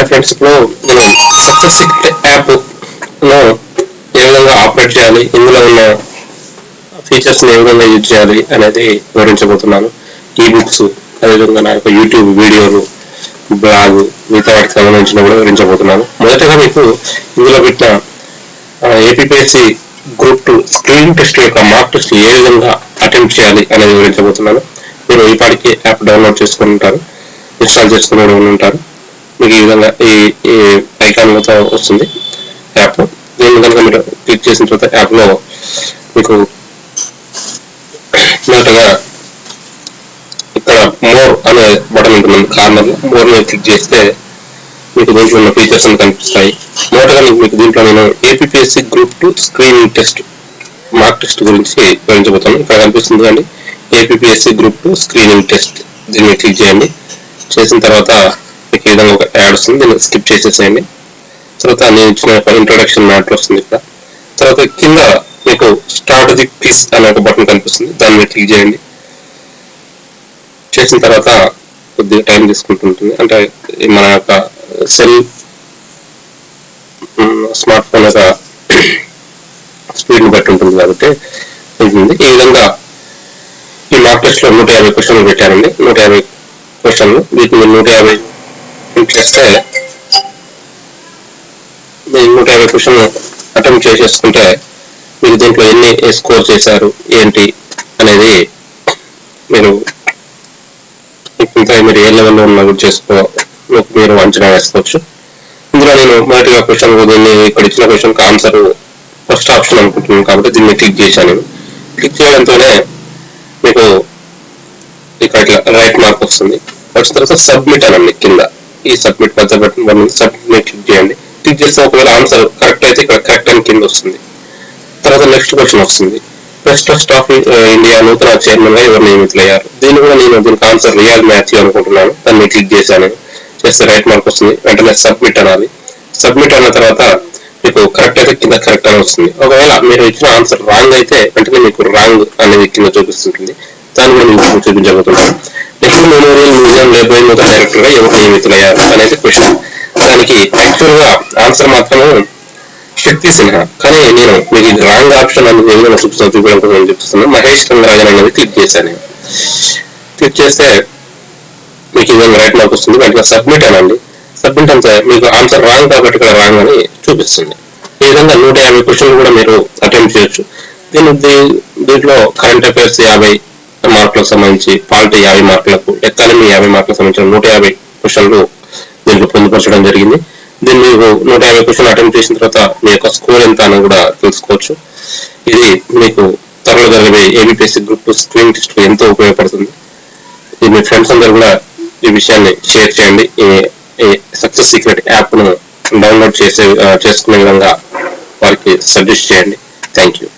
Hi friends, ఇప్పుడు మనం success app లో ఏ విధంగా ఆపరేట్ చేయాలి, ఇందులో ఉన్న ఫీచర్స్ ఏ విధంగా యూజ్ చేయాలి అనేది వివరించబోతున్నాను. ఈ బుక్స్, అదేవిధంగా నా యొక్క యూట్యూబ్ వీడియోలు, బ్లాగ్, మిగతా వాటికి సంబంధించిన కూడా వివరించబోతున్నాను. మొదటగా మీకు ఇందులో పెట్టిన ఏపీఎస్సి గ్రూప్ 2 స్క్రీన్ టెస్ట్ యొక్క మార్క్ టెస్ట్ ఏ విధంగా అటెంప్ట్ చేయాలి అనేది వివరించబోతున్నాను. మీరు ఈ పాటికి యాప్ డౌన్లోడ్ చేసుకుని ఉంటారు, ఇన్స్టాల్ చేసుకుని ఉంటారు. మీకు ఈ విధంగా ఈ ఐకాన్ వస్తుంది యాప్. దీన్ని కనుక మీరు క్లిక్ చేసిన తర్వాత యాప్లో మీకు మొదటగా ఇక్కడ మోర్ అనే బటన్ ఉంటుంది కార్నర్లో. మోర్ మీద క్లిక్ చేస్తే మీకు దీంట్లో ఉన్న ఫీచర్స్ అన్ని కనిపిస్తాయి. మొదటగా మీకు దీంట్లో నేను APSC group 2 screening test mark test గురించి వివరించబోతాను. ఇక్కడ కనిపిస్తుంది అండి, ఏపీఎస్సి గ్రూప్ 2 స్క్రీనింగ్ టెస్ట్. దీన్ని క్లిక్ చేయండి. చేసిన తర్వాత మీకు ఈ విధంగా ఒక యాడ్ వస్తుంది, దీన్ని స్కిప్ చేసేసేయండి. తర్వాత నేను ఇచ్చిన ఇంట్రొడక్షన్ మ్యాటర్ వస్తుంది ఇక్కడ. తర్వాత కింద మీకు స్ట్రాటజిక్ పీస్ అనే ఒక బటన్ కనిపిస్తుంది, దాన్ని మీరు క్లిక్ చేయండి. చేసిన తర్వాత కొద్దిగా టైం తీసుకుంటుంటుంది, అంటే మన యొక్క సెల్ స్మార్ట్ ఫోన్ యొక్క స్పీడ్ని బట్టి ఉంటుంది కాబట్టి ఉంటుంది. ఈ విధంగా ఈ మార్క్ టెస్ట్ లో 150 క్వశ్చన్లు పెట్టారండి. 150 క్వశ్చన్లు. వీటిని 150 చేస్తే 150 క్వశ్చన్ అటెంప్ట్ చేసేసుకుంటే మీకు దీంట్లో ఎన్ని స్కోర్ చేశారు ఏంటి అనేది మీరు ఏ లెవెల్లో ఉన్నా కూడా మీరు అంచనా వేసుకోవచ్చు. ఇందులో నేను మొదటిగా క్వశ్చన్ దీన్ని ఇక్కడ ఇచ్చిన క్వశ్చన్కి ఆన్సర్ ఫస్ట్ ఆప్షన్ అనుకుంటున్నాను కాబట్టి దీన్ని క్లిక్ చేశాను. క్లిక్ చేయడంతోనే మీకు ఇక్కడ ఇట్లా రైట్ మార్క్ వస్తుంది. వచ్చిన తర్వాత సబ్మిట్ అనండి. కింద ఈ సబ్మిట్ పెద్ద బటన్ సబ్మిట్ క్లిక్ చేయండి. క్లిక్ చేస్తే ఒకవేళ ఆన్సర్ కరెక్ట్ అయితే ఇక్కడ కరెక్ట్ అని కింద వస్తుంది. తర్వాత నెక్స్ట్ క్వశ్చన్ వస్తుంది, ప్రెస్ ట్రస్ట్ ఆఫ్ ఇండియా నూతన చైర్మన్ గా ఎవరు నియమితులయ్యారు. దీనికి దీనికి ఆన్సర్ రియాల్ మ్యాథ్యూ అనుకుంటున్నాను. దాన్ని క్లిక్ చేశాను. చేస్తే రైట్ మార్క్ వస్తుంది. వెంటనే సబ్మిట్ అనాలి. సబ్మిట్ అన్న తర్వాత మీకు కరెక్ట్ అయితే కింద కరెక్ట్ అని వస్తుంది. ఒకవేళ మీరు ఇచ్చిన ఆన్సర్ రాంగ్ అయితే వెంటనే మీకు రాంగ్ అనేది కింద చూపిస్తుంటుంది. దాన్ని నేను చూపించబోతున్నాను. నెక్స్ట్ మెమోరియల్ మ్యూజియం లైబ్రరీ నూతన డైరెక్టర్ గా ఎవరు నియమితులయ్యారు అనేది క్వశ్చన్. దానికి యాక్చువల్ గా ఆన్సర్ మాత్రం శక్తి సిన్హా, కానీ నేను మీకు ఇది రాంగ్ ఆప్షన్ అనేది ఏదైనా చూపించడం కోసం చూపిస్తున్నాను. మహేష్ రంగరాజన్ అనేది క్లిక్ చేశాను. క్లిక్ చేస్తే మీకు ఇది రైట్ మార్క్ వస్తుంది. వెంటనే సబ్మిట్ అనండి. సబ్మిట్ అంటే మీకు ఆన్సర్ రాంగ్ కాబట్టి ఇక్కడ రాంగ్ అని చూపిస్తుంది. ఈ విధంగా 150 క్వశ్చన్లు కూడా మీరు అటెంప్ట్ చేయొచ్చు. దీంట్లో కరెంట్ అఫైర్స్ 50 మార్కులకు సంబంధించి, పాలిటీ 50 మార్కులకు, ఎకానమీ 50 మార్కులకు సంబంధించిన 150 క్వశ్చన్లు దీంట్లో పొందుపరచడం జరిగింది. దీన్ని మీకు 150 క్వశ్చన్ అటెంప్ట్ చేసిన తర్వాత మీ యొక్క స్కోర్ ఎంత అని కూడా తెలుసుకోవచ్చు. ఇది మీకు త్వరలో జరిగే ఏపీఎస్సి గ్రూప్ 2 స్క్రీన్ టెస్ట్ ఎంతో ఉపయోగపడుతుంది. ఇది మీ ఫ్రెండ్స్ అందరూ కూడా ఈ విషయాన్ని షేర్ చేయండి. ఈ సక్సెస్ సీక్రెట్ యాప్ను డౌన్లోడ్ చేసుకునే విధంగా వారికి సజెస్ట్ చేయండి. Thank you.